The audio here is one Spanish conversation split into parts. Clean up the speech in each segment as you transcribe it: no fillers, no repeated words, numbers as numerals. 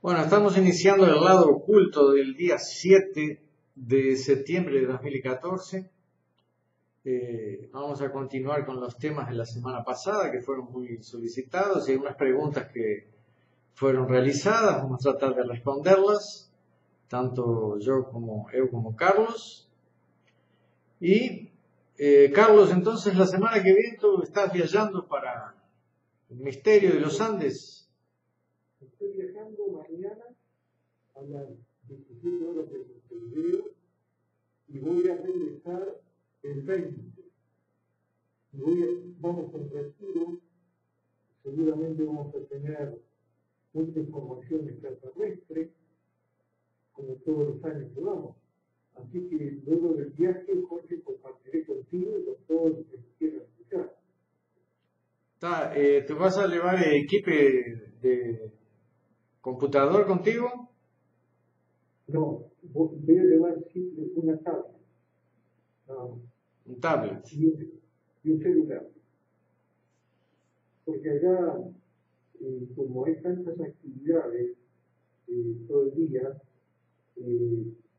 Bueno, estamos iniciando el lado oculto del día 7 de septiembre de 2014. Vamos a continuar con los temas de la semana pasada que fueron muy solicitados y hay unas preguntas que fueron realizadas. Vamos a tratar de responderlas, tanto yo como Carlos. Y Carlos, entonces la semana que viene tú estás viajando para el Misterio de los Andes. Estoy viajando mañana a las 17 horas de Montevideo y voy a regresar el 20. Vamos a un retiro, seguramente vamos a tener mucha información extraterrestre, como todos los años que vamos. Así que luego del viaje, Jorge, compartiré contigo y con todos los que quieran escuchar. ¿Tú vas a llevar equipo de computador contigo? No, voy a llevar siempre una tablet. Un tablet. Y un celular. Porque allá, como hay tantas actividades todo el día,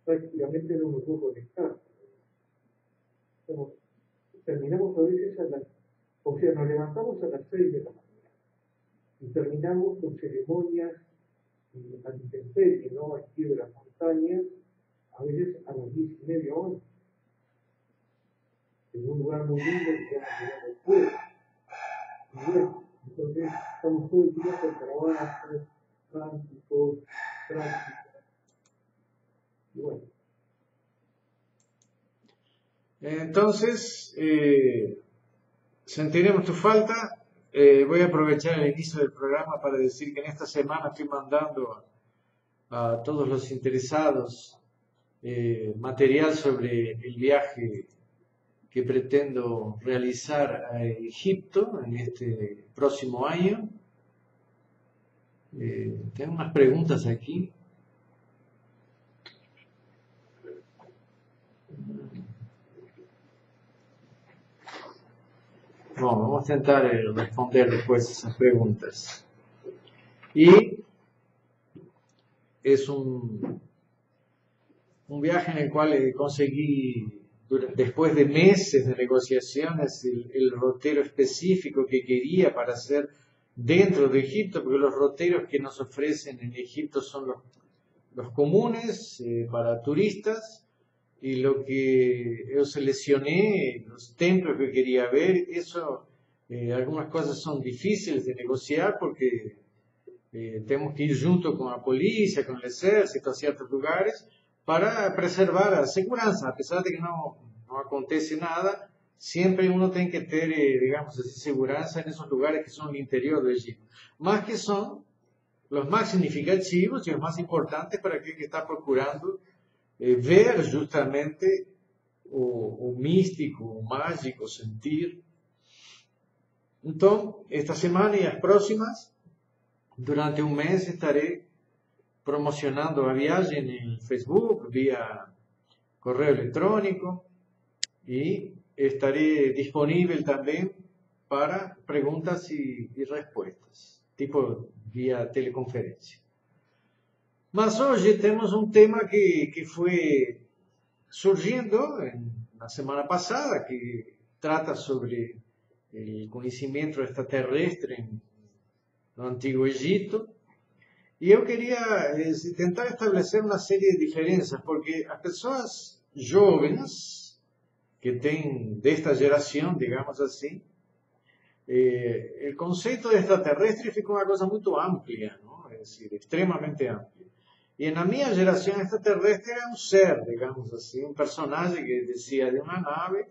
prácticamente no me puedo conectar. Terminamos a veces nos levantamos a las 6 de la mañana y terminamos con ceremonias a la intemperie, ¿no? Aquí de las montañas, a veces a las 10:30, 11, en un lugar muy lindo que se llama el Pueblo. Y bueno, entonces estamos todo el día con trabajo, tránsito. Y bueno. Entonces, sentiremos tu falta. Voy a aprovechar el inicio del programa para decir que en esta semana estoy mandando a todos los interesados material sobre el viaje que pretendo realizar a Egipto en este próximo año. Tengo unas preguntas aquí. Bueno, vamos a intentar responder después esas preguntas. Y es un viaje en el cual conseguí, después de meses de negociaciones, el rotero específico que quería para hacer dentro de Egipto, porque los roteros que nos ofrecen en Egipto son los comunes para turistas, y lo que yo seleccioné, los templos que quería ver, eso, algunas cosas son difíciles de negociar porque tenemos que ir junto con la policía, con el ejército a ciertos lugares para preservar la seguridad, a pesar de que no acontece nada, siempre uno tiene que tener, digamos así, seguridad en esos lugares que son el interior de Egipto, más que son los más significativos y los más importantes para aquel que está procurando ver justamente o místico, o mágico, sentir. Entonces, esta semana y las próximas, durante un mes estaré promocionando la viaje en el Facebook, vía correo electrónico, y estaré disponible también para preguntas y respuestas, tipo vía teleconferencia. Mas hoy tenemos un tema que fue surgiendo en la semana pasada, que trata sobre el conocimiento extraterrestre en el Antiguo Egipto. Y yo quería intentar establecer una serie de diferencias, porque las personas jóvenes que tienen de esta generación, digamos así, el concepto de extraterrestre fica una cosa muy amplia, ¿no? Es decir, extremadamente amplia. Y en la mía generación extraterrestre era un ser, digamos así, un personaje que decía de una nave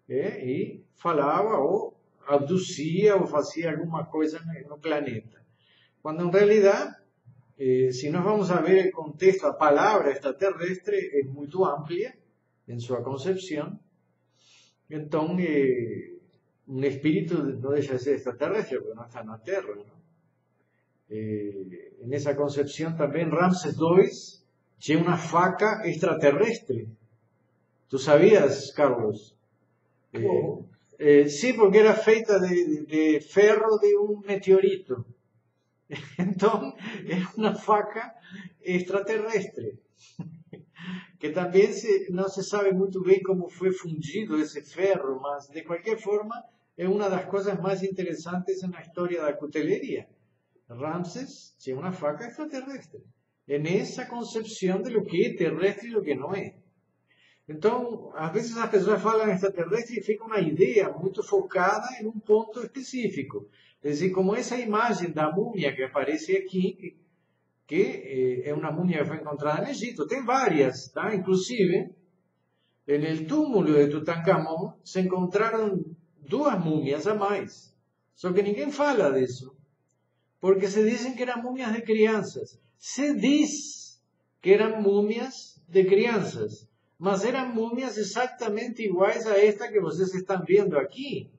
y falaba o abducía o hacía alguna cosa en el planeta. Cuando en realidad, si nos vamos a ver el contexto, la palabra extraterrestre es muy amplia en su concepción. Entonces, un espíritu no deja de ser extraterrestre porque no está en la Tierra, ¿no? En esa concepción también Ramses II tiene una faca extraterrestre. ¿Tú sabías, Carlos? Sí, porque era feita de ferro de un meteorito. Entonces, es una faca extraterrestre, que también no se sabe muy bien cómo fue fundido ese ferro, mas de cualquier forma es una de las cosas más interesantes en la historia de la cutelería. Ramses tiene una faca extraterrestre, en esa concepción de lo que es terrestre y lo que no es. Entonces, a veces las personas hablan extraterrestre y fica una idea muy focada en un punto específico. Es decir, como esa imagen da múmia que aparece aquí, que es una múmia que fue encontrada en Egipto. Tem varias, ¿tá? Inclusive, en el túmulo de Tutankamón se encontraron 2 múmias a más. Só que ninguém fala de eso, porque se dicen que eran múmias de crianças. Se dice que eran múmias de crianças, mas eran múmias exactamente iguais a esta que vocês están viendo aquí,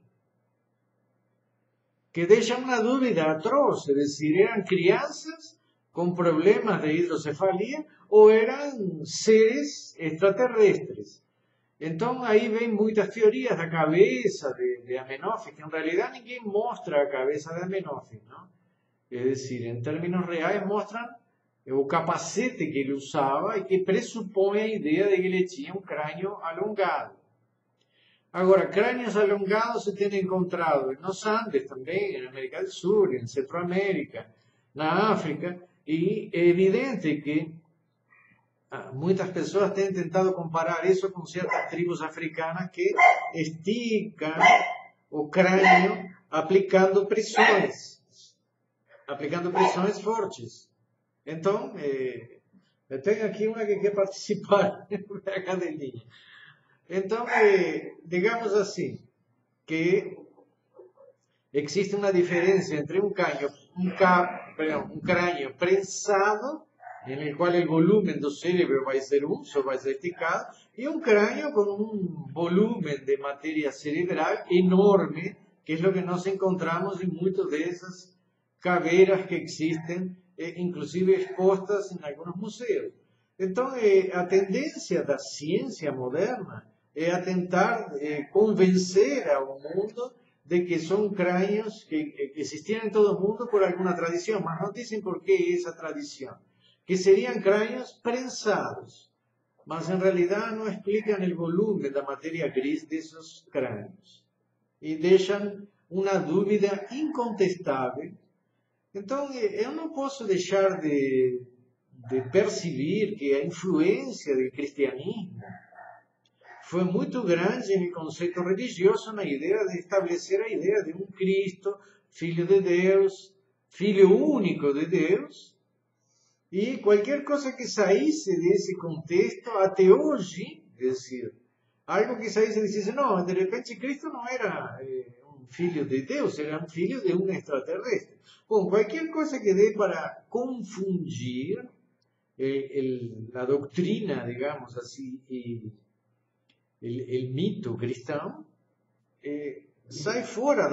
que deja una dúvida atroz, es decir, ¿eran crianças con problemas de hidrocefalia o eran seres extraterrestres? Entonces ahí ven muchas teorías da cabeza de Amenófis, que en realidad ninguém mostra a cabeza de Amenófis, ¿no? Es decir, en términos reales muestran o capacete que él usaba y que presupone la idea de que él tenía un cráneo alongado. Ahora, cráneos alongados se tienen encontrado en los Andes también, en América del Sur, en Centroamérica, en África, y es evidente que muchas personas han intentado comparar eso con ciertas tribus africanas que estican o cráneo aplicando presiones fuertes. Entonces, tengo aquí una que quiere participar en la academia. Entonces, digamos así, que existe una diferencia entre un cráneo prensado, en el cual el volumen del cerebro va a ser uso, va a ser esticado, y un cráneo con un volumen de materia cerebral enorme, que es lo que nos encontramos en muchas de esas caveras que existen, inclusive expuestas en algunos museos. Entonces, a tendencia da ciencia moderna es a tentar convencer a un mundo de que son cráneos que existían en todo el mundo por alguna tradición, mas no dicen por qué esa tradición, que serían cráneos prensados, mas en realidad no explican el volumen de la materia gris de esos cráneos y dejan una dúvida incontestable. Entonces, yo no puedo dejar de percibir que a influencia del cristianismo fue muy grande en el concepto religioso, na idea de establecer a idea de un Cristo, Filho de Deus, Filho único de Deus, y cualquier cosa que saísse de ese contexto, até hoje, es decir, algo que saísse y dice, no, de repente Cristo no era un Filho de Deus, era un filho de un extraterrestre. Bueno, cualquier cosa que dé para confundir la doctrina, digamos así, y el mito cristiano, sai fora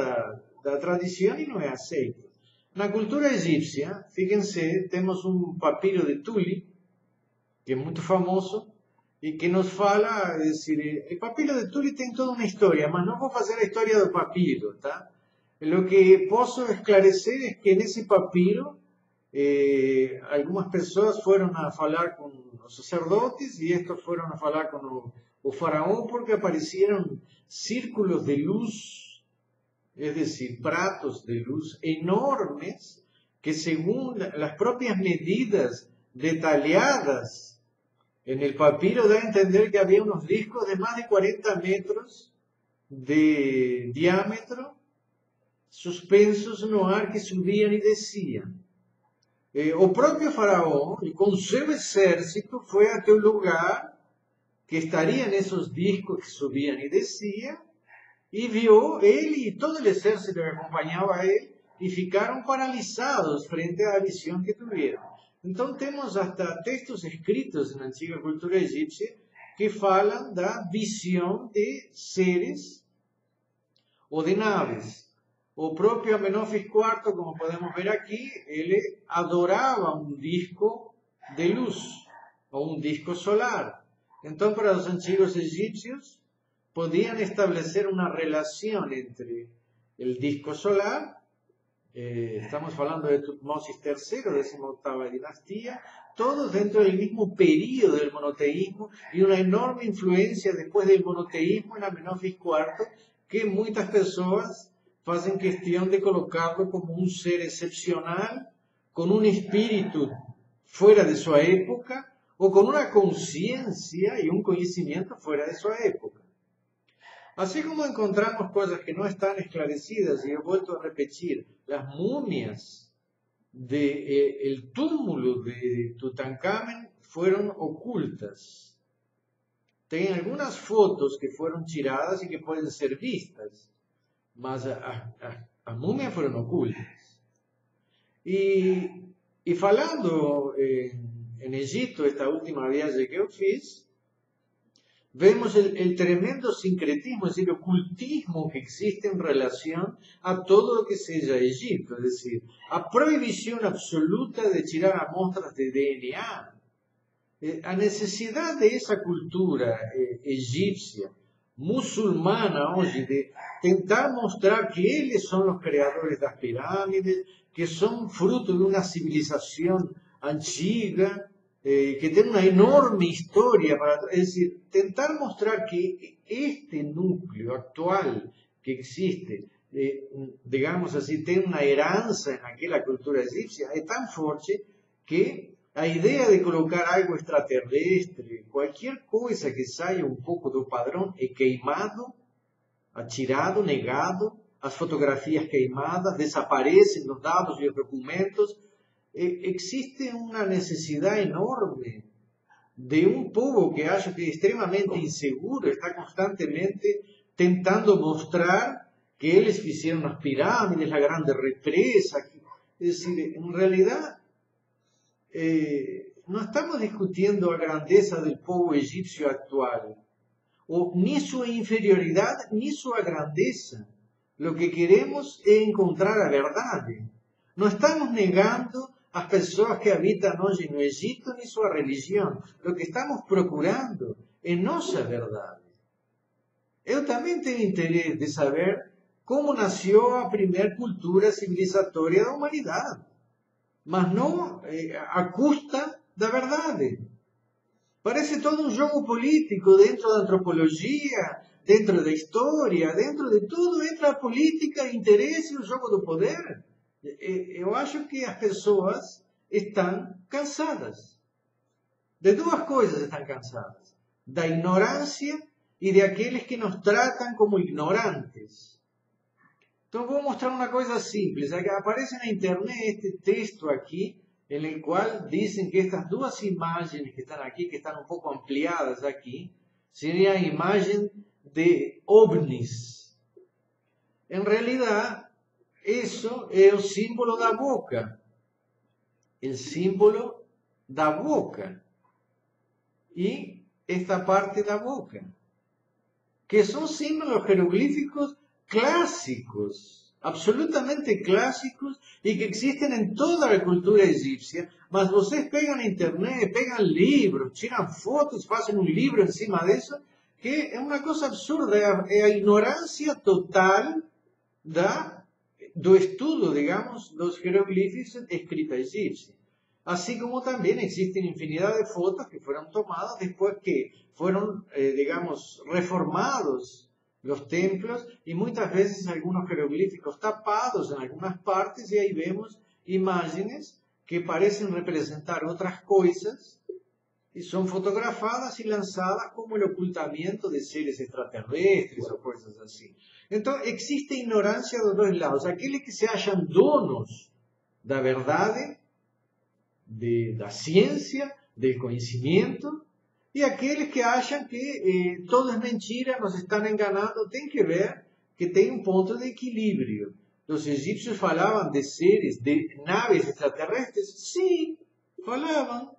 da tradición y no es aceito. En la cultura egipcia, fíjense, tenemos un papiro de Tuli, que es muy famoso, y que nos fala, es decir, el papiro de Tuli tiene toda una historia, mas no voy a hacer la historia del papiro, ¿tá? Lo que puedo esclarecer es que en ese papiro, algunas personas fueron a hablar con los sacerdotes y estos fueron a hablar con o faraón porque aparecieron círculos de luz, es decir, pratos de luz enormes que según las propias medidas detalladas en el papiro da a entender que había unos discos de más de 40 metros de diámetro suspensos no ar que subían y descían. O propio faraón, con su ejército, fue a aquel lugar que estarían esos discos que subían y descían, y vio él y todo el ejército que acompañaba a él, y ficaron paralizados frente a la visión que tuvieron. Entonces tenemos hasta textos escritos en la antigua cultura egipcia que falan da visión de seres o de naves. O propio Amenófis IV, como podemos ver aquí, él adoraba un disco de luz o un disco solar. Entonces, para los antiguos egipcios, podían establecer una relación entre el disco solar estamos hablando de Tutmosis III, 18ª dinastía, todos dentro del mismo periodo del monoteísmo y una enorme influencia después del monoteísmo en Amenofis IV, que muchas personas hacen cuestión de colocarlo como un ser excepcional, con un espíritu fuera de su época, o con una conciencia y un conocimiento fuera de su época. Así como encontramos cosas que no están esclarecidas, y he vuelto a repetir, las momias del túmulo de Tutankamón fueron ocultas. Tienen algunas fotos que fueron tiradas y que pueden ser vistas, mas las momias fueron ocultas. Y falando en Egipto, esta última viaje que yo fiz, vemos el tremendo sincretismo, es decir, el ocultismo que existe en relación a todo lo que sea Egipto, es decir, a prohibición absoluta de tirar amostras de DNA, a necesidad de esa cultura egipcia, musulmana hoy, de tentar mostrar que ellos son los creadores de las pirámides, que son fruto de una civilización antigua, que tiene una enorme historia, es decir, tentar mostrar que este núcleo actual que existe, digamos así, tiene una heranza en aquella cultura egipcia, es tan fuerte que la idea de colocar algo extraterrestre, cualquier cosa que salga un poco del padrón, es queimado, atirado, negado, las fotografías queimadas, desaparecen los datos y los documentos. Existe una necesidad enorme de un pueblo que es extremadamente inseguro, está constantemente tentando mostrar que ellos hicieron las pirámides, la grande represa. Es decir, en realidad no estamos discutiendo la grandeza del pueblo egipcio actual, o ni su inferioridad ni su grandeza. Lo que queremos es encontrar la verdad. No estamos negando as pessoas que habitam hoje no Egito nem sua religião. O que estamos procurando é nossa verdade. Eu também tenho interesse de saber como nasceu a primeira cultura civilizatória da humanidade, mas não a custa da verdade. Parece todo um jogo político dentro da antropologia, dentro da história, dentro de tudo entra a política, interesse e o jogo do poder. Eu acho que as pessoas estão cansadas. De duas coisas estão cansadas. Da ignorância e de aqueles que nos tratam como ignorantes. Então vou mostrar uma coisa simples. Aparece na internet este texto aqui, em qual dizem que estas duas imagens que estão aqui, que estão um pouco ampliadas aqui, seria a imagem de ovnis. Em realidade, isso é o símbolo da boca. O símbolo da boca. E esta parte da boca. Que são símbolos jeroglíficos clássicos. Absolutamente clássicos e que existem em toda a cultura egípcia. Mas vocês pegam na internet, pegam livros, tiram fotos, fazem um livro em cima disso, que é uma coisa absurda. É a ignorância total do estudo, digamos, dos jeroglíficos de escrita egípcia. Assim como também existem infinidade de fotos que foram tomadas depois que foram, digamos, reformados os templos e muitas vezes alguns jeroglíficos tapados em algumas partes e aí vemos imagens que parecem representar outras coisas e são fotografadas e lançadas como o ocultamento de seres extraterrestres ou coisas assim. Então, existe ignorância dos dois lados. Aqueles que se acham donos da verdade, da ciência, do conhecimento, e aqueles que acham que tudo é mentira, nos estão enganando. Tem que ver que tem um ponto de equilíbrio. Os egípcios falavam de seres, de naves extraterrestres? Sim, falavam.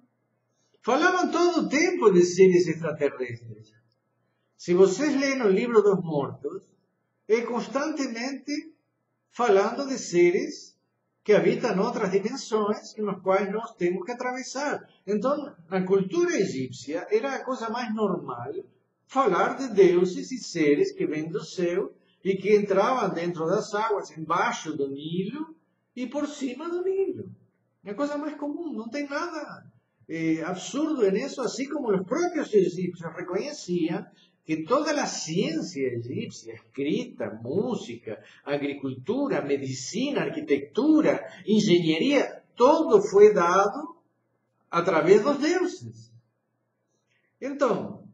Falavam todo o tempo de seres extraterrestres. Se vocês leem o livro dos mortos, é constantemente falando de seres que habitam outras dimensões nas quais nós temos que atravessar. Então, na cultura egípcia, era a coisa mais normal falar de deuses e seres que vêm do céu e que entravam dentro das águas, embaixo do Nilo, y por cima de un hilo. La cosa más común, no hay nada absurdo en eso, así como los propios egipcios reconocían que toda la ciencia egipcia, escrita, música, agricultura, medicina, arquitectura, ingeniería, todo fue dado a través de los dioses. Então,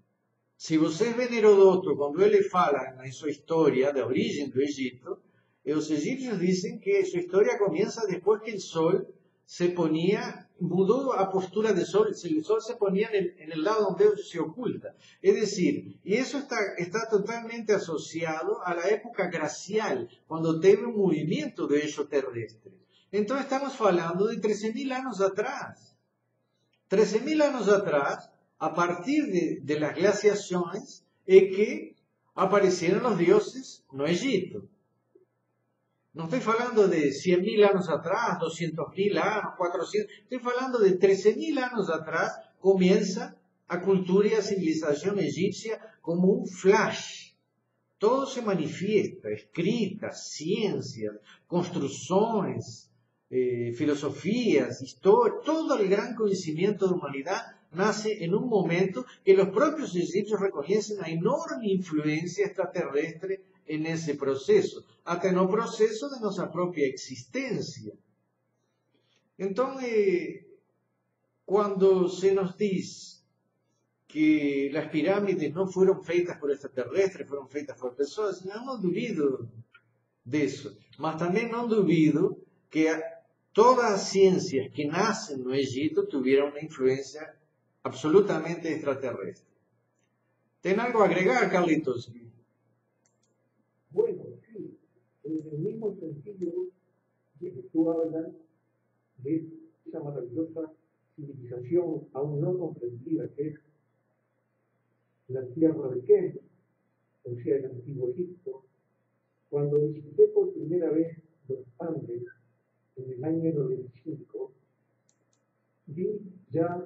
se vocês veem Herodoto, quando ele fala na sua história da origem do Egito, os egípcios dizem que sua história começa depois que o sol se ponía, mudó a postura del sol, el sol se ponía en el lado donde se oculta. Es decir, y eso está totalmente asociado a la época glacial, cuando teve un movimiento de eixo terrestre. Entonces estamos hablando de 13.000 años atrás. 13.000 años atrás, a partir de las glaciaciones, es que aparecieron los dioses no Egipto. No estoy hablando de 100.000 años atrás, 200.000 años, 400. Estoy hablando de 13.000 años atrás. Comienza a cultura y a civilización egipcia como un flash. Todo se manifiesta, escritas, ciencias, construcciones, filosofías, historia. Todo el gran conocimiento de humanidad nace en un momento que los propios egipcios reconocen la enorme influencia extraterrestre en ese proceso, hasta en el proceso de nuestra propia existencia. Entonces, cuando se nos dice que las pirámides no fueron feitas por extraterrestres, fueron feitas por personas, no duvido de eso, mas también no duvido que todas las ciencias que nacen en Egipto tuvieron una influencia absolutamente extraterrestre. ¿Ten algo a agregar, Carlitos? Bueno, sí, en el mismo sentido de que tú hablas de esa maravillosa civilización aún no comprendida que es la tierra de Ken, o sea, el antiguo Egipto. Cuando visité por primera vez los Andes en el año 95, vi ya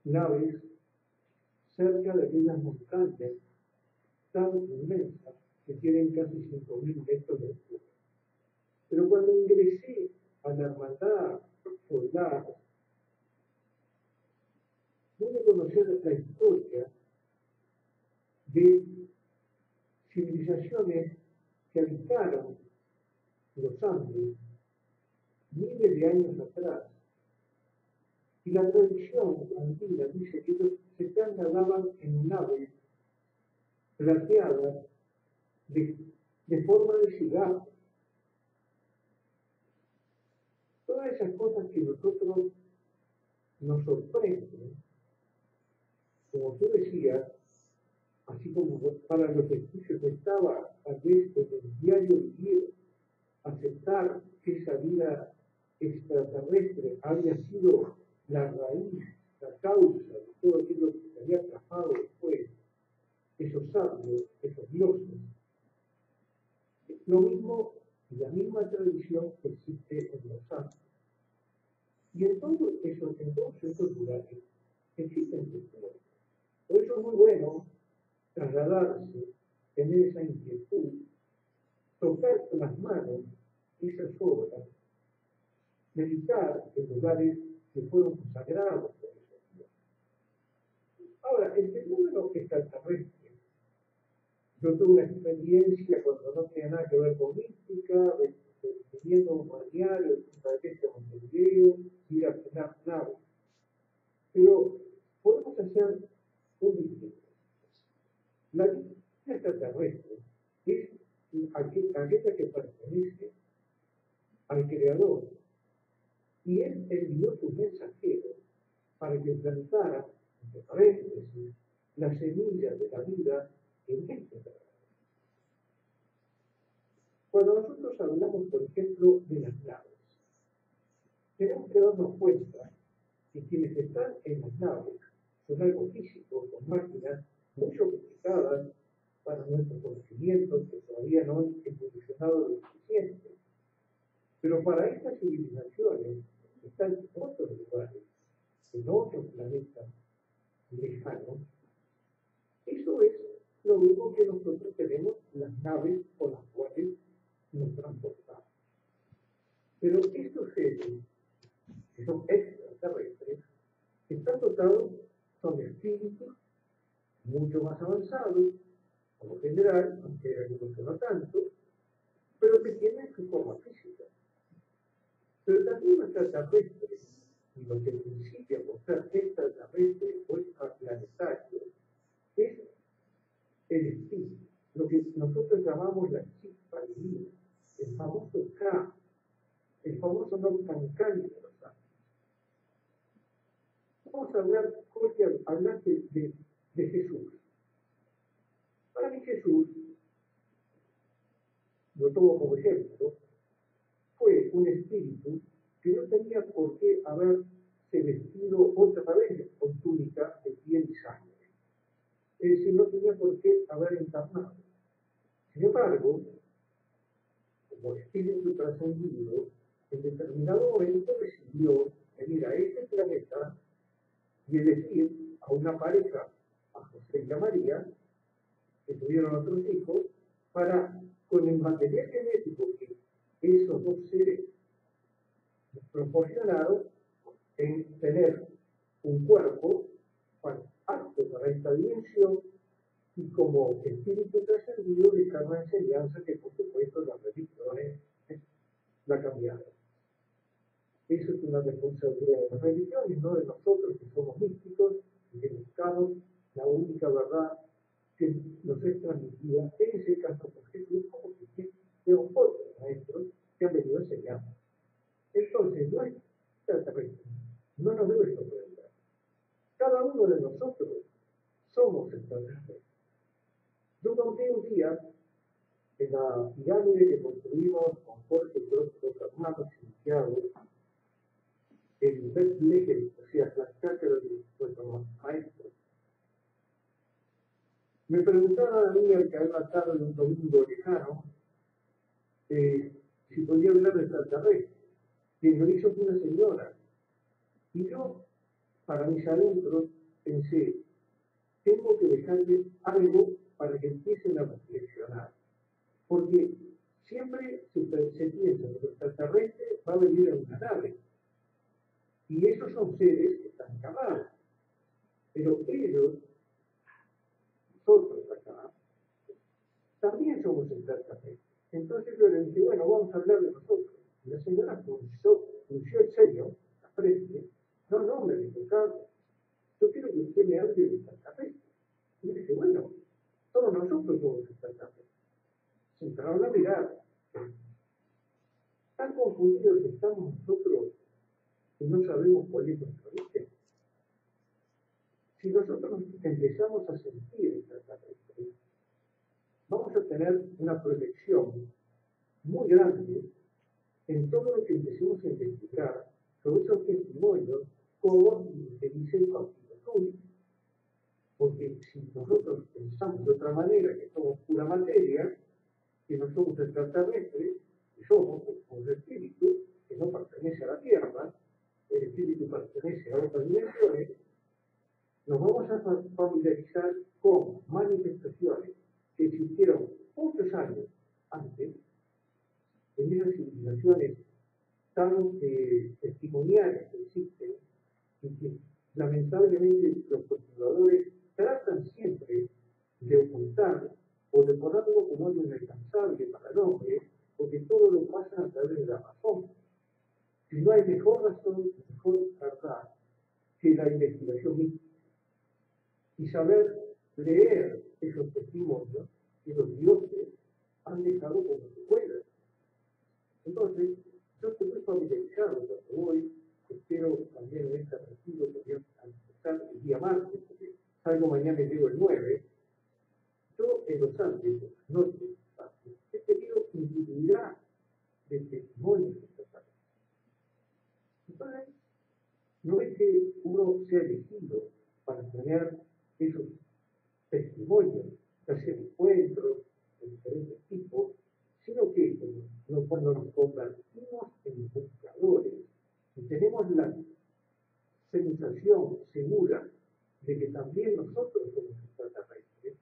naves cerca de aquellas montañas tan inmensas que tienen casi 5.000 metros de altura. Pero cuando ingresé a la hermandad solar, pude conocer la historia de civilizaciones que habitaron los Andes miles de años atrás. Y la tradición andina dice que ellos se trasladaban en naves plateadas de forma de cigarro. Todas esas cosas que nosotros nos sorprenden, como tú decías, así como para los egipcios estaba a veces en el diario vivir, aceptar que esa vida extraterrestre había sido la raíz, la causa de todo aquello que se había trazado después, esos sabios, esos dioses. Lo mismo, la misma tradición que existe en los santos. Y en todos esos lugares existen culturas. Por eso es muy bueno trasladarse, tener esa inquietud, tocar con las manos esas obras, meditar en lugares que fueron consagrados por esos dioses. Ahora, el fenómeno extraterrestre, yo tuve una experiencia cuando no tenía nada que ver con mística, viendo un balneario, una vez a Montevideo, ir a cenar naves. Pero podemos hacer un distinto. La vida extraterrestre es aquella que pertenece al Creador y Él envió sus mensajeros para que plantara, entre paréntesis, la semilla de la vida en este terreno. Cuando nosotros hablamos, por ejemplo, de las naves, tenemos que darnos cuenta que quienes están en las naves son algo físico, con máquinas muy sofisticadas para nuestros conocimientos que todavía no han evolucionado lo suficiente. Pero para estas civilizaciones están en otros lugares, en otros planetas lejanos. Eso es lo mismo que nosotros tenemos las naves con las cuales nos transportamos. Pero estos seres, que son extraterrestres, están dotados, son espíritus mucho más avanzados, como general, aunque hay algunos que no tanto, pero que tienen su forma física. Pero también los extraterrestres, y lo que principia por ser extraterrestre o extraplanetario, es el espíritu, lo que nosotros llamamos la chispa divina, el famoso K, el famoso Noctancal de los ángeles. Vamos a hablar, Jorge, hablaste de Jesús. Para mí Jesús, lo tomo como ejemplo, fue un espíritu que no tenía por qué haberse vestido otra vez con túnica de piel y sangre. Es decir, no tenía por qué haber encarnado. Sin embargo, como espíritu trascendido, en determinado momento decidió venir a este planeta y elegir a una pareja, a José y a María, que tuvieron otros hijos, para, con el material genético que esos dos seres proporcionaron, en tener un cuerpo apto para esta dimensión y como espíritu trascendido dejar una enseñanza que por supuesto las religiones la cambiaron. Eso es una responsabilidad de las religiones, no de nosotros que somos místicos y que buscamos la única verdad que nos es transmitida, en ese caso por Jesús, como que tenemos otros maestros que han venido enseñando. Entonces, no es extraterrestre, no nos debe sorprender. Cada uno de nosotros somos extraterrestres. Yo conté un día en la pirámide que construimos con Jorge y otros hermanos iniciados en Bethlehem, o sea, la cátedra de nuestros maestros. Me preguntaba a mí, al caer la tarde de un domingo lejano, si podía hablar de extraterrestres. Quien lo hizo fue una señora. Y yo, para mis adentros, pensé, tengo que dejarles algo para que empiecen a reflexionar. Porque siempre se piensa que el extraterrestre va a venir en una nave. Y esos son seres que están encarnados. Pero ellos, nosotros acá, también somos extraterrestres. Entonces yo le dije, bueno, vamos a hablar de nosotros. Y la señora frunció el ceño, la frente. No, me dijo, Carlos, yo quiero que usted me hable de extraterrestres. Y le dije, bueno, todos nosotros somos extraterrestres. Se entraron a mirar. Tan confundidos estamos nosotros que no sabemos cuál es nuestro origen. Si nosotros empezamos a sentir extraterrestres, vamos a tener una proyección muy grande en todo lo que empecemos a investigar sobre esos testimonios, como se dice el Cautivo Azul. Porque si nosotros pensamos de otra manera, que somos pura materia, que no somos extraterrestres, que somos un espíritu que no pertenece a la Tierra, el espíritu pertenece a otras dimensiones, nos vamos a familiarizar con manifestaciones que existieron muchos años antes, en esas civilizaciones tan testimoniales que existen, y que lamentablemente los cultivadores tratan siempre de ocultar o de ponerlo como algo inalcanzable para el hombre, porque todo lo pasa a través de la razón. Si no hay mejor razón, mejor verdad que la investigación mística. Y saber leer esos testimonios que los dioses han dejado como secuelas. Entonces, yo estoy muy familiarizado cuando voy, espero también en este retiro, que voy a empezar el día martes, porque salgo mañana y llego el 9. Yo en los Andes, no he tenido infinidad de testimonios de esta parte. Entonces, no es que uno sea elegido para tener esos testimonios, hacer encuentros de diferentes tipos, sino que cuando nos convertimos en buscadores y tenemos la sensación segura de que también nosotros somos extraterrestres,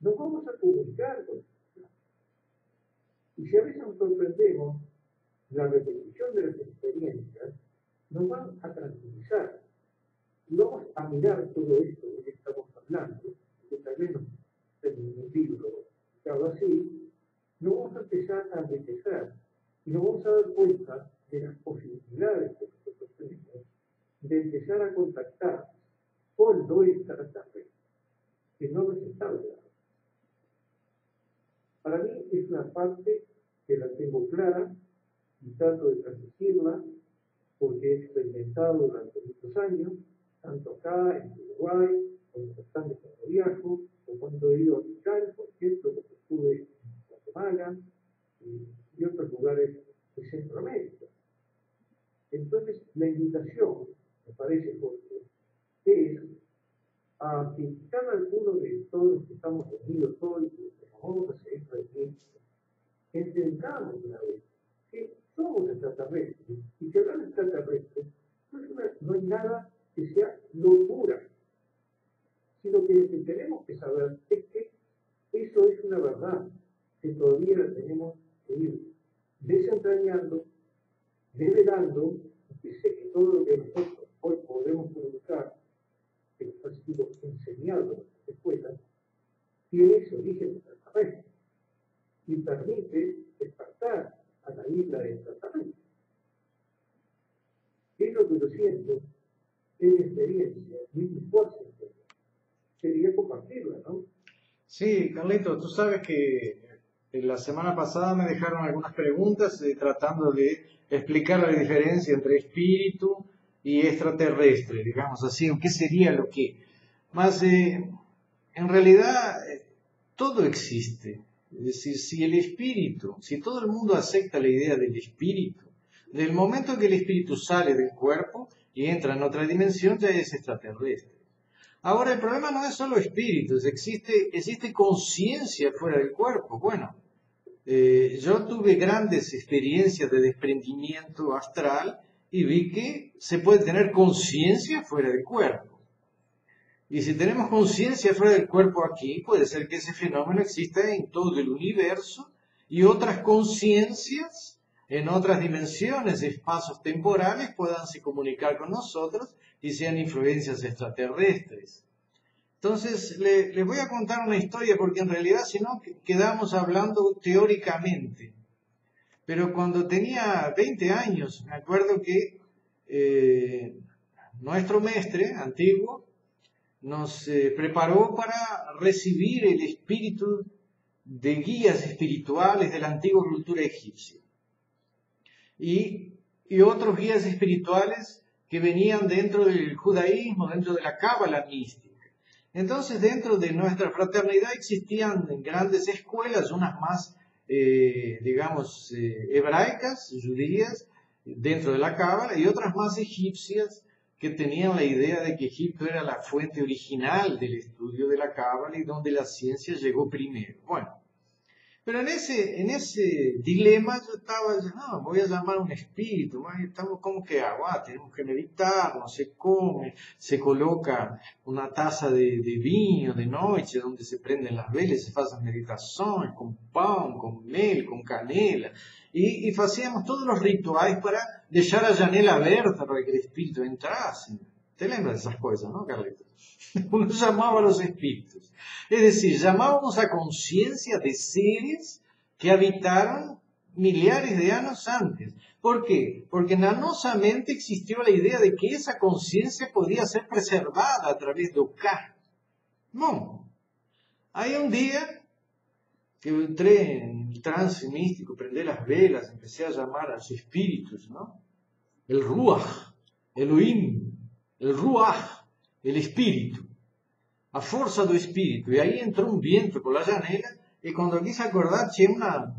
nos vamos a comunicar con ellos. Y si a veces nos sorprendemos la repetición de las experiencias nos van a tranquilizar. Y vamos a mirar todo esto de que estamos hablando, que tal vez en un libro, algo así, nos vamos a empezar a enriquecer y nos vamos a dar cuenta de las posibilidades que nosotros tenemos de empezar a contactar con lo extraterrestre que no nos está hablando. Para mí es una parte que la tengo clara y trato de transmitirla porque he experimentado durante muchos años, tanto acá en Uruguay, cuando estando cuando viajo, o cuando he ido a Mical, por ejemplo, cuando estuve en Guatemala y otros lugares de Centroamérica. Entonces, la invitación, me parece, Jorge, es a que cada uno de todos los que estamos reunidos hoy, que vamos a hacer esto de aquí, entendamos una vez que somos extraterrestres y que hablar de extraterrestres no es nada que sea locura, sino que lo que tenemos que saber es que eso es una verdad que todavía la tenemos que ir desentrañando, develando, y sé que todo lo que nosotros hoy podemos comunicar, que nos ha sido enseñado en las escuelas, tiene ese origen extraterrestre y permite despertar a la isla de extraterrestres. ¿Qué es lo que yo siento? Es mi experiencia, mi fuerza. Quería compartirla, ¿no? Sí, Carlito, tú sabes que la semana pasada me dejaron algunas preguntas tratando de explicar la diferencia entre espíritu y extraterrestre, digamos así, o qué sería lo que... Más, en realidad, todo existe. Es decir, si el espíritu, si todo el mundo acepta la idea del espíritu, del momento que el espíritu sale del cuerpo y entra en otra dimensión, ya es extraterrestre. Ahora, el problema no es solo espíritus, existe conciencia fuera del cuerpo. Bueno, yo tuve grandes experiencias de desprendimiento astral y vi que se puede tener conciencia fuera del cuerpo. Y si tenemos conciencia fuera del cuerpo aquí, puede ser que ese fenómeno exista en todo el universo y otras conciencias en otras dimensiones, espacios temporales, puedan se comunicar con nosotros y sean influencias extraterrestres. Entonces, les voy a contar una historia porque en realidad si no quedamos hablando teóricamente. Pero cuando tenía 20 años, me acuerdo que nuestro maestre antiguo nos preparó para recibir el espíritu de guías espirituales de la antigua cultura egipcia. Y otros guías espirituales que venían dentro del judaísmo, dentro de la cábala mística. Entonces, dentro de nuestra fraternidad existían grandes escuelas, unas más, digamos, hebraicas, judías, dentro de la cábala, y otras más egipcias, que tenían la idea de que Egipto era la fuente original del estudio de la cábala y donde la ciencia llegó primero. Bueno, pero en ese dilema yo estaba, no, voy a llamar a un espíritu, estamos como que tenemos que meditar, no se come, se coloca una taza de vino de noche donde se prenden las velas, se hacen meditaciones con pan, con mel, con canela, y hacíamos todos los rituales para dejar a janela abierta para que el espíritu entrase. ¿Te lembras de esas cosas, no, Carlitos? Uno llamaba a los espíritus. Es decir, llamábamos a conciencia de seres que habitaron millares de años antes. ¿Por qué? Porque nanosamente existió la idea de que esa conciencia podía ser preservada a través de Oká. No. Hay un día que entré en el trance místico, prendí las velas, empecé a llamar a los espíritus, ¿no? El Ruach, Elohim, el Ruach, el espíritu. A força do espíritu. Y ahí entró un viento por la janela y cuando quise acordar, una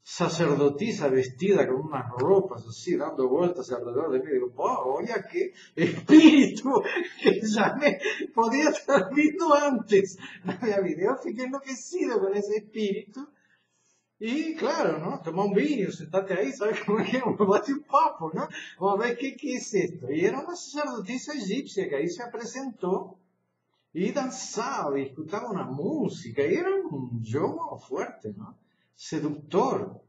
sacerdotisa vestida con unas ropas así, dando vueltas alrededor de mí. Digo, oye, qué espíritu que llamé, podía estar visto antes. No había video, fiqué enloquecido con ese espíritu. Y claro, ¿no? Toma un vino, sentate ahí, ¿sabes cómo es que me bate un papo, ¿no? Vamos a ver qué es esto. Y era una sacerdotisa egipcia que ahí se presentó y danzaba y escuchaba una música y era un yoga fuerte, ¿no? Seductor.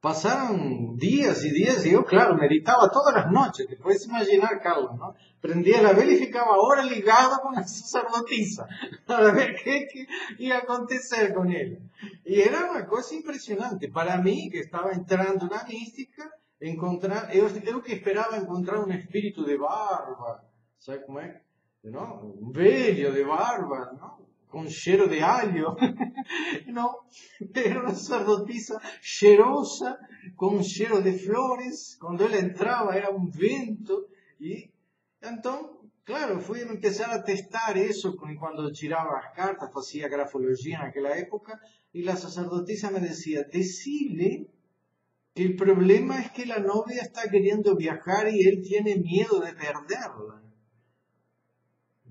Pasaron días y días y yo, claro, meditaba todas las noches, te puedes imaginar, Carlos, ¿no? Prendía la vela y ficaba ahora ligado con la sacerdotisa, a ver qué iba a acontecer con él. Y era una cosa impresionante. Para mí, que estaba entrando en la mística, yo que esperaba encontrar un espíritu de barba, ¿sabes cómo es? ¿No? Un velho de barba, ¿no? Con cheiro de alho. No, era una sacerdotisa cheirosa, con un cheiro de flores. Cuando él entraba era un vento. Y entonces, claro, fui a empezar a testar eso cuando tiraba las cartas, hacía grafología en aquella época, y la sacerdotisa me decía, decile que el problema es que la novia está queriendo viajar y él tiene miedo de perderla.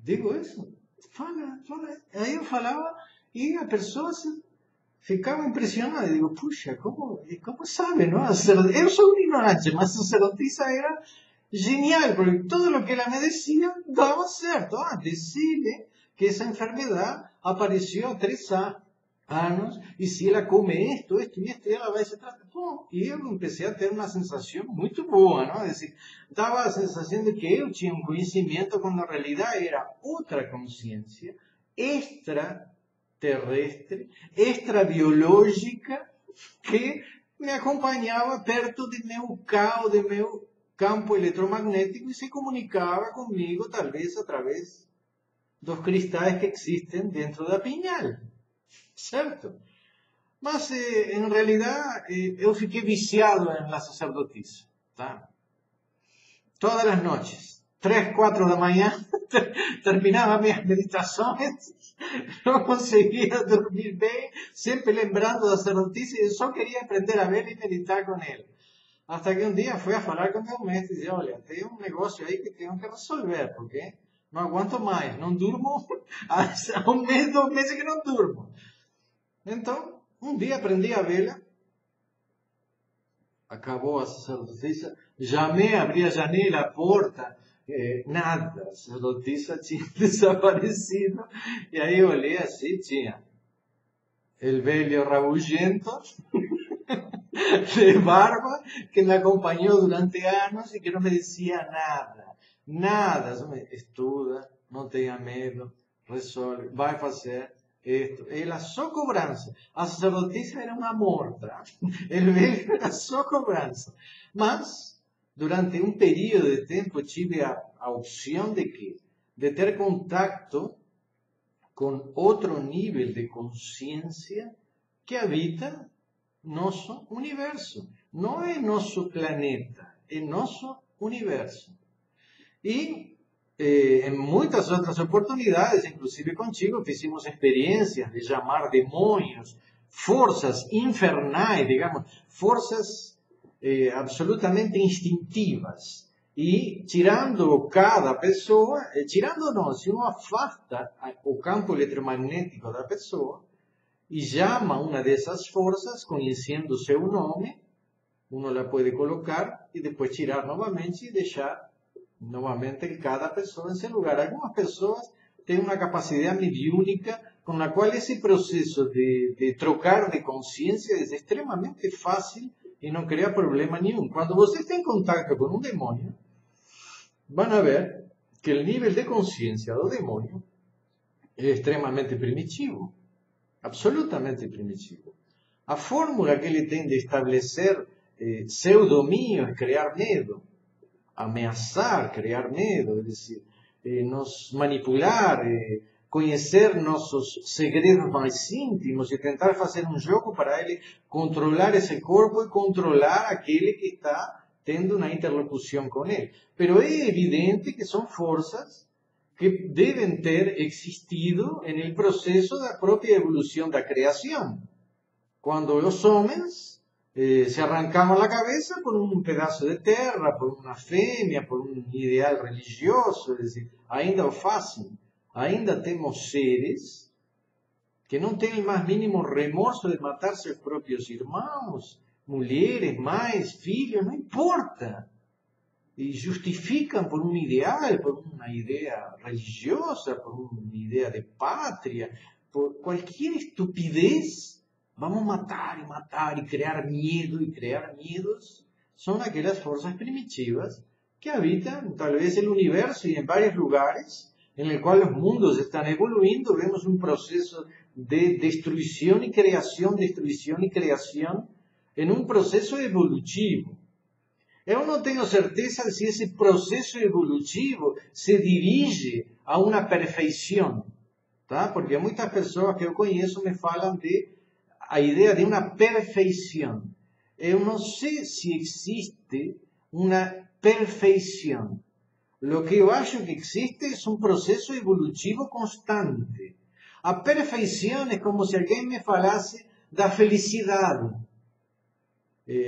Digo isso, fala. Aí eu falava e a pessoa ficava impressionada. Eu digo, puxa, como sabe, não? Eu sou um ignorante, mas a sacerdotisa era genial, porque todo o que ela me dizia dava certo. Decide que essa enfermidade apareceu há 3 anos e se ela come esto, ela vai se tratar. E eu comecei a ter uma sensação muito boa, não? Dava a sensação de que eu tinha um conhecimento quando na realidade era outra consciência extraterrestre, extrabiológica, que me acompanhava perto de meu campo eletromagnético e se comunicava comigo, talvez através dos cristais que existem dentro da pinhal. Certo? Mas, en realidad, yo fiquei viciado en la sacerdotisa. ¿Tá? Todas las noches, 3, 4 de la mañana, terminaba mis meditaciones, no conseguía dormir bien, siempre lembrando de la sacerdotisa y yo solo quería aprender a ver y meditar con él. Hasta que un día fui a hablar con mi maestro y dije, olha, tengo un negocio ahí que tengo que resolver, porque no aguanto más, no durmo, hace un mes, 2 meses que no durmo. Então, um dia aprendi a vela, acabou a sacerdotisa, chamei, abri a janela, a porta, nada, a sacerdotisa tinha desaparecido, e aí eu olhei assim, tinha o velho rabugento, de barba, que me acompanhou durante anos e que não me dizia nada, só me estuda, não tenha medo, resolve, vai fazer. Esto, era só cobrança. A sacerdotisa era uma morta. El velho era só cobrança. Mas, durante um período de tempo, tive a opção de quê? De ter contato com outro nível de consciência que habita nosso universo. Não é nosso planeta, é nosso universo. E en muchas otras oportunidades, inclusive contigo, hicimos experiencias de llamar demonios, fuerzas infernales, digamos, fuerzas absolutamente instintivas. Y tirando cada pessoa, tirando no, si uno afasta o campo electromagnético da pessoa y llama una de esas fuerzas, conociendo su nombre, uno la puede colocar y después tirar nuevamente y dejar novamente cada pessoa em seu lugar. Algumas pessoas têm uma capacidade mediúnica com a qual esse processo de trocar de consciência é extremamente fácil e não cria problema nenhum. Quando você tem contato com um demônio, vão ver que o nível de consciência do demônio é extremamente primitivo, absolutamente primitivo. A fórmula que ele tem de estabelecer seu domínio é criar medo, ameaçar, criar medo, es decir, nos manipular, conhecer nossos segredos mais íntimos e tentar fazer um jogo para ele controlar esse corpo e controlar aquele que está tendo uma interlocução com ele. Pero é evidente que são forças que devem ter existido no processo da própria evolução da criação. Quando os homens se arrancaban la cabeza por un pedazo de tierra, por una fêmea, por un ideal religioso, es decir, ainda o fazem. Ainda temos seres que não têm o mais mínimo remorso de matar seus próprios irmãos, mulheres, mães, filhos, não importa. E justificam por um ideal, por uma ideia religiosa, por uma ideia de pátria, por qualquer estupidez, vamos a matar y crear miedo y crear miedos, son aquellas fuerzas primitivas que habitan tal vez el universo y en varios lugares en el cual los mundos están evoluyendo. Vemos un proceso de destrucción y creación, en un proceso evolutivo. Eu não tenho certeza se esse processo evolutivo se dirige a uma perfeição, tá? Porque muitas pessoas que eu conheço me falam de a ideia de uma perfeição. Eu não sei se existe uma perfeição. O que eu acho que existe é um processo evolutivo constante. A perfeição é como se alguém me falasse da felicidade.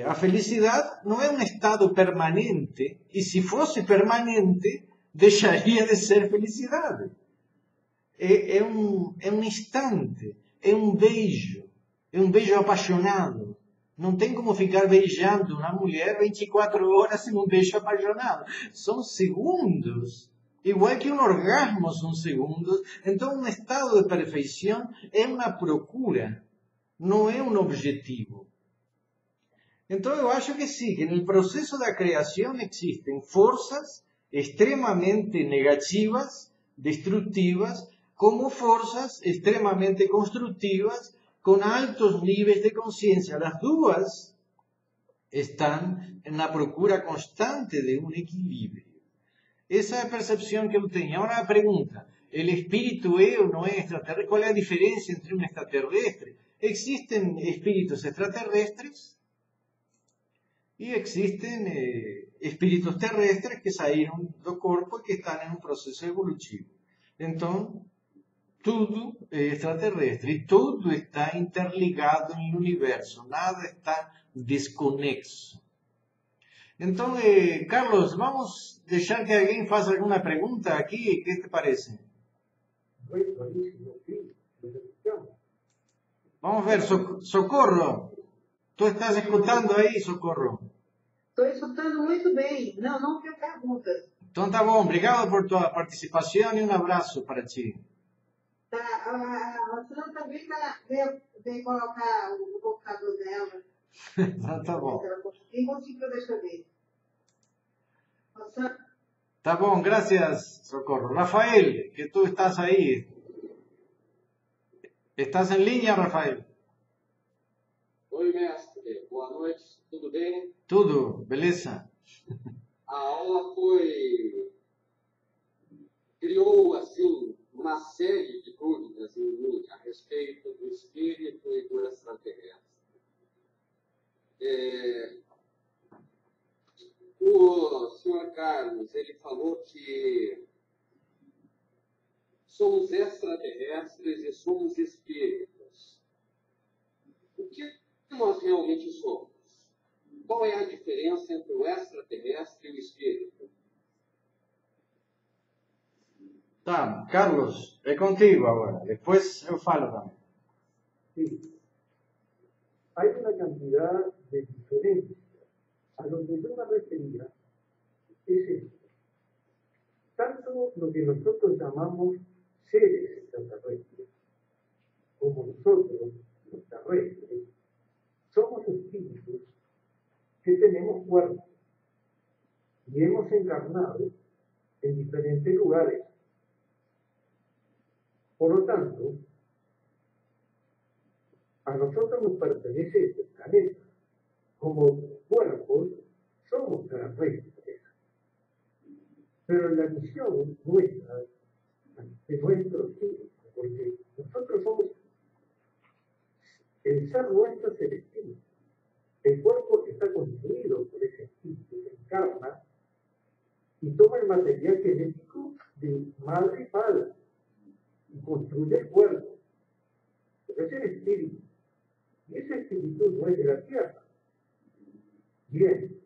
A felicidade não é um estado permanente, e se fosse permanente, deixaria de ser felicidade. É um instante, é um beijo apaixonado. Não tem como ficar beijando uma mulher 24 horas em um beijo apaixonado. São segundos. Igual que um orgasmo são segundos. Então, um estado de perfeição é uma procura, não é um objetivo. Então, eu acho que sim, que no processo da criação existem forças extremamente negativas, destrutivas, como forças extremamente construtivas, com altos níveis de consciência. As duas estão na procura constante de um equilíbrio. Essa é a percepção que eu tenho. Agora a pergunta, o espírito é ou não é extraterrestre? Qual é a diferença entre um extraterrestre? Existem espíritos extraterrestres e existem espíritos terrestres que saíram do corpo e que estão em um processo evolutivo. Então, tudo é extraterrestre e tudo está interligado no universo, nada está desconexo. Então, Carlos, vamos deixar que alguém faça alguma pergunta aqui? O que te parece? Vamos ver, Socorro. Tu estás escutando aí, Socorro? Estou escutando muito bem. Não tenho perguntas. Então tá bom, obrigado por tua participação e um abraço para ti. Tá, a senhora também veio colocar o computador dela. Então tá bom. E conseguiu deixar ver. Tá bom, graças, Socorro. Rafael, que tu estás aí. Estás em linha, Rafael? Oi, mestre. Boa noite. Tudo bem? Tudo, beleza? A aula criou, assim, uma série de dúvidas em mim a respeito do espírito e do extraterrestre. O senhor Carlos, ele falou que somos extraterrestres e somos espíritos. O que nós realmente somos? Qual é a diferença entre o extraterrestre e o espírito? Tá, Carlos, é contigo agora. Depois eu falo também. Sí. Hay una cantidad de diferencias. A lo que yo me refería es esto. Tanto lo que nosotros llamamos seres extraterrestres, como nosotros, los terrestres, somos espíritus que tenemos cuerpos y hemos encarnado en diferentes lugares. Por lo tanto, a nosotros nos pertenece este planeta. Como cuerpos somos terrestres. Pero la misión nuestra, de nuestro espíritu, porque nosotros somos, el ser nuestro es el espíritu. El cuerpo está construido por ese espíritu, se encarna y toma el material genético de madre y padre y construye el cuerpo. Pero es el espíritu. Y ese espíritu no es de la tierra. Bien,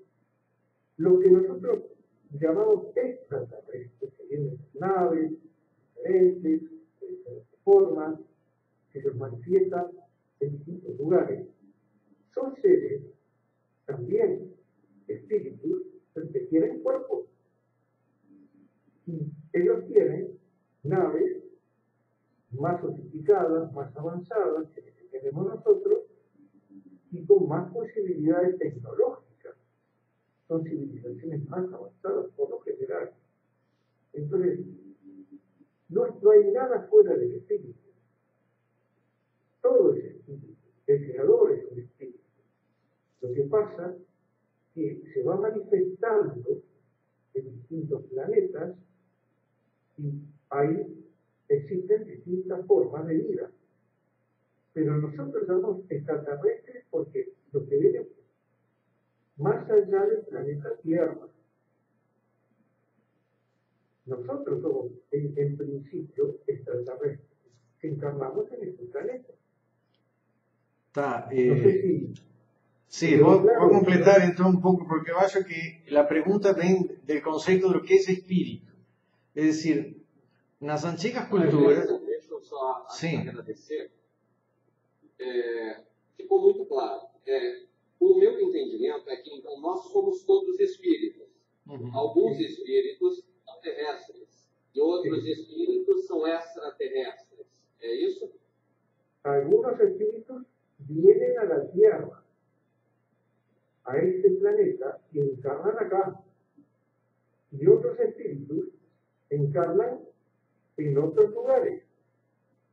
lo que nosotros llamamos extraterrestres, que vienen naves diferentes, de diferentes formas, que se manifiestan en distintos lugares, son seres, también espíritus, pero que tienen cuerpos. Y ellos tienen naves más sofisticadas, más avanzadas que las que tenemos nosotros, y con más posibilidades tecnológicas. Son civilizaciones más avanzadas por lo general. Entonces, no hay nada fuera del espíritu. Todo es espíritu. El creador es un espíritu. Lo que pasa es que se va manifestando en distintos planetas y ahí existen distintas formas de vida. Pero nosotros llamamos extraterrestres porque lo que viene más allá del planeta Tierra. Nosotros somos, en principio, extraterrestres, que encarnamos en este planeta. Tá, No sé si... Sim, vou completar então um pouco, porque eu acho que a pergunta vem do conceito do que é espírito. É decir, nas antigas culturas... Deixa eu só Sim. agradecer. Ficou muito claro. O meu entendimento é que então, nós somos todos espíritos. Alguns espíritos são terrestres e outros espíritos são extraterrestres. É isso? Algunos espíritus vienen a la Tierra, a este planeta, y encarnan acá. Y otros espíritus encarnan en otros lugares.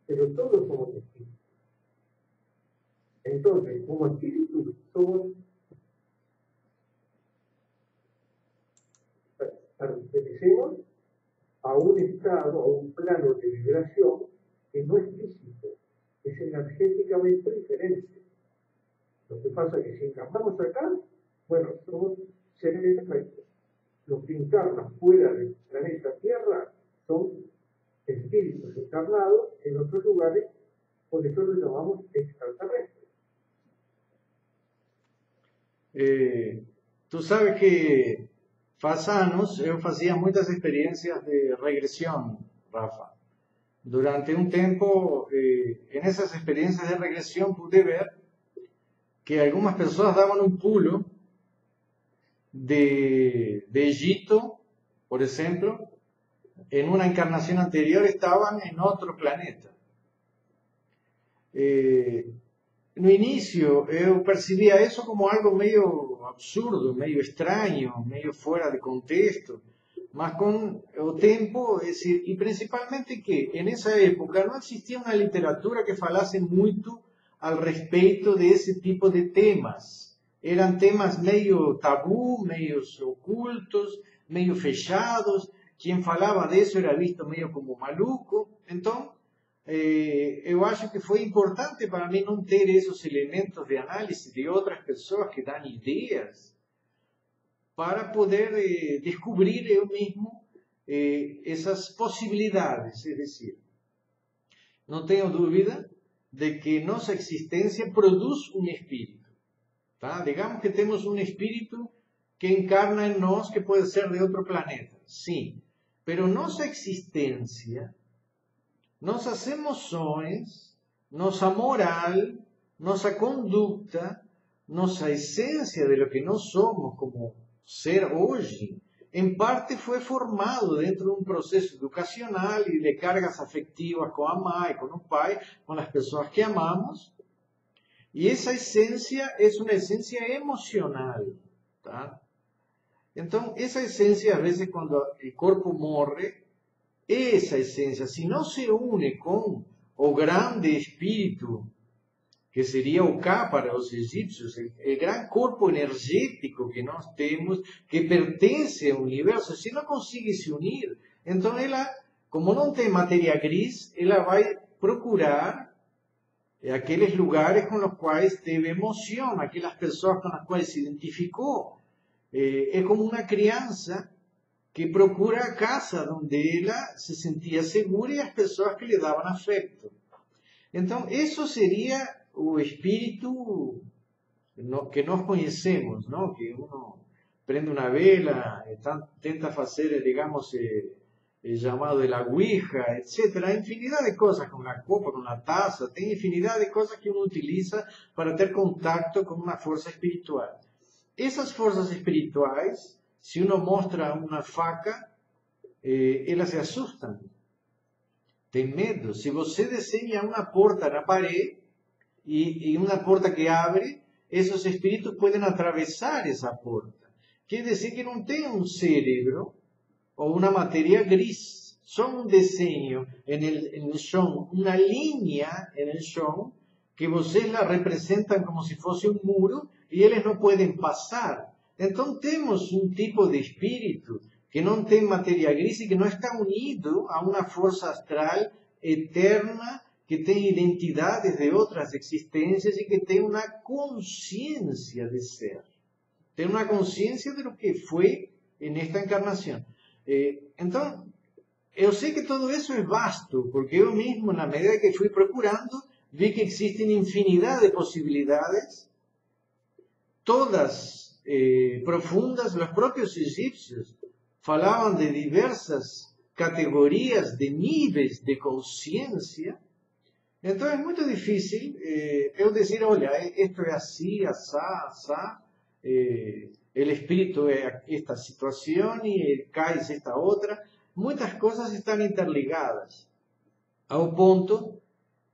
Pero todos somos espíritus. Entonces, como espíritus, pertenecemos a un estado, a un plano de vibración que no es físico, es energéticamente diferente. Lo que pasa es que si encarnamos acá, bueno, somos seres perfectos. Los que encarnan fuera del planeta Tierra son espíritus encarnados en otros lugares, por eso los llamamos extraterrestres. Tu sabes que faz anos eu fazia muitas experiências de regressão, Rafa. Durante um tempo, nessas experiências de regressão, pude ver que algumas pessoas davam um pulo de Egito, por exemplo, em uma encarnação anterior estavam em outro planeta. No início, eu percebia isso como algo meio absurdo, meio estranho, meio fora de contexto, mas com o tempo, e principalmente que, nessa época, não existia uma literatura que falasse muito al respeito desse tipo de temas. Eram temas meio tabu, meio ocultos, meio fechados. Quem falava disso era visto meio como maluco. Então, eu acho que foi importante para mim não ter esses elementos de análise de outras pessoas que dão ideias para poder descobrir eu mesmo essas possibilidades. É decir, não tenho dúvida de que nossa existência produz um espírito. Tá? Digamos que temos um espírito que encarna em nós, que pode ser de outro planeta. Sim, pero nossa existência, nossas emoções, nossa moral, nossa conduta, nossa essência de lo que nós somos como ser hoje, em parte foi formado dentro de um processo educacional e de cargas afetivas com a mãe, com o pai, com as pessoas que amamos. E essa essência é uma essência emocional. Tá? Então, essa essência, às vezes, quando o corpo morre, essa essência, se não se une com o grande espírito, que seria o Ka para os egípcios, o grande corpo energético que nós temos, que pertence ao universo, se não consegue se unir, então ela, como não tem matéria gris, ela vai procurar aqueles lugares com os quais teve emoção, aquelas pessoas com as quais se identificou. É como uma criança que procura a casa onde ela se sentia segura e as pessoas que lhe davam afeto. Então, isso seria o espírito que nós conhecemos, não? Que uno prende uma vela, tenta fazer, digamos, chamado de la Ouija, etc. Há infinidade de coisas com a copa, com a taça, tem infinidade de coisas que uno utiliza para ter contato com uma força espiritual. Essas forças espirituais, se uno mostra uma faca, elas se assustam, tem medo. Se você desenha uma porta na parede, e uma porta que abre, esos espíritus pueden atravesar esa puerta. Quiere decir que no tienen un cerebro o una materia gris, son un diseño en el chão, una línea en el chão, que vocês la representan como si fuese un muro y ellos no pueden pasar. Entonces tenemos un tipo de espíritu que no tiene materia gris y que no está unido a una fuerza astral eterna, que tiene identidades de otras existencias y que tiene una conciencia de ser. Tiene una conciencia de lo que fue en esta encarnación. Entonces, yo sé que todo eso es vasto, porque yo mismo, en la medida que fui procurando, vi que existen infinidad de posibilidades, todas profundas. Los propios egipcios falaban de diversas categorías de niveles de conciencia. Entonces es muy difícil yo decir, oye, esto es así, asá, asá, el espíritu es esta situación y el Ka es esta otra. Muchas cosas están interligadas, a un punto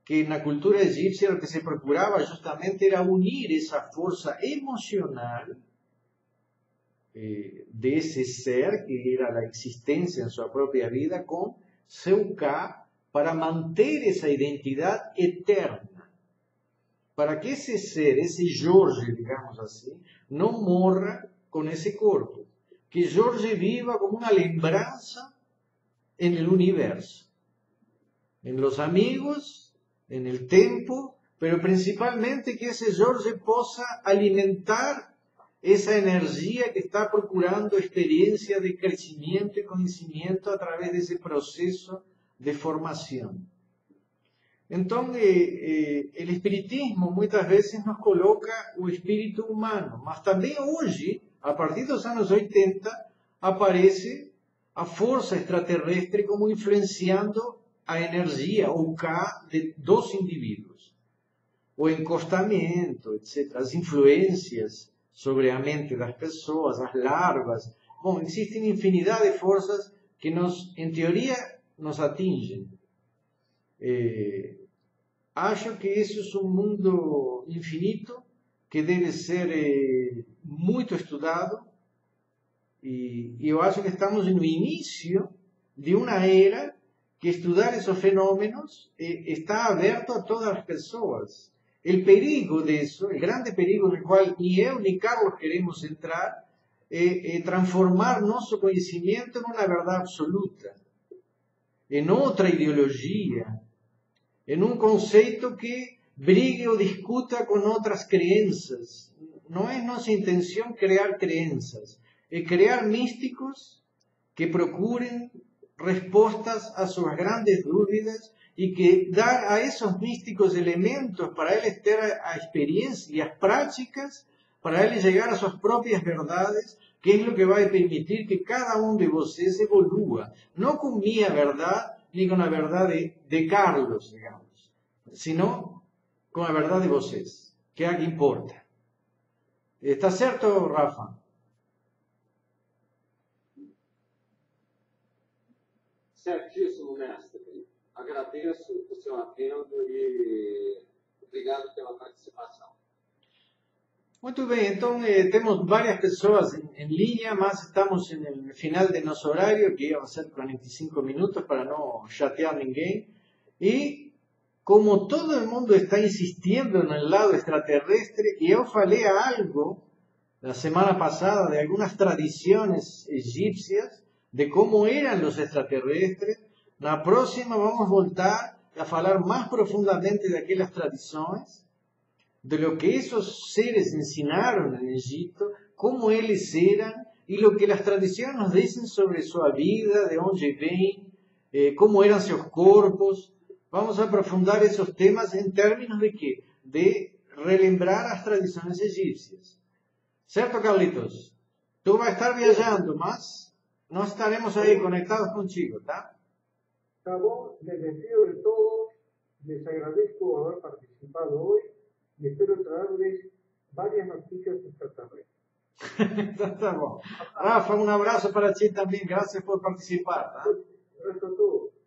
que en la cultura egipcia lo que se procuraba justamente era unir esa fuerza emocional de ese ser que era la existencia en su propia vida con seu Ka, para manter esa identidad eterna, para que ese ser, ese Jorge, digamos así, no morra con ese cuerpo, que Jorge viva como una lembranza en el universo, en los amigos, en el tiempo, pero principalmente que ese Jorge pueda alimentar esa energía que está procurando experiencia de crecimiento y conocimiento a través de ese proceso de formación. Entonces, el espiritismo muchas veces nos coloca el espíritu humano, mas también hoy, a partir de los años 80, aparece a fuerza extraterrestre como influenciando a energía, o Ka, de dos individuos, o encostamiento, etc. As influencias sobre a mente das pessoas, as larvas. Bom, existen infinidad de fuerzas que en teoría, nos atingen. Acho que eso es un mundo infinito que debe ser muito estudado, y yo acho que estamos en el inicio de una era que estudar esos fenómenos está abierto a todas las personas. El perigo de eso, el grande perigo en el cual ni yo ni Carlos queremos entrar, transformar nuestro conocimiento en una verdad absoluta, en otra ideología, en un concepto que brigue o discuta con otras creencias. No es nuestra intención crear creencias, es crear místicos que procuren respuestas a sus grandes dudas y que dar a esos místicos elementos para ellos tener experiencias prácticas, para ellos llegar a sus propias verdades, que es lo que va a permitir que cada uno de ustedes evolúa, no con mi verdad, ni con la verdad de Carlos, digamos, sino con la verdad de ustedes, que es lo que importa. ¿Está cierto, Rafa? Certíssimo, mestre. Agradeço o seu atento e obrigado pela participação. Muito bem, então temos várias pessoas em linha, mas estamos no final de nosso horário, que ia ser 45 minutos para não chatear ninguém. E como todo mundo está insistindo no lado extraterrestre, e eu falei algo la semana pasada de algunas tradiciones egipcias, de cómo eran los extraterrestres, la próxima vamos a voltar a hablar más profundamente de aquellas tradiciones, de lo que esos seres enseñaron en Egipto, cómo ellos eran, y lo que las tradiciones nos dicen sobre su vida, de dónde ven, cómo eran sus cuerpos. Vamos a aprofundar esos temas en términos de qué? De relembrar las tradiciones egipcias. ¿Cierto, Carlitos? Tú vas a estar viajando, mas no estaremos ahí conectados contigo, ¿tá? Está bom, les deseo de todo, les agradezco haber participado hoy y espero traerles varias noticias extraterrestres. Tá bom. Rafa, um abraço para ti também, graças por participar, tá? Gracias a todos.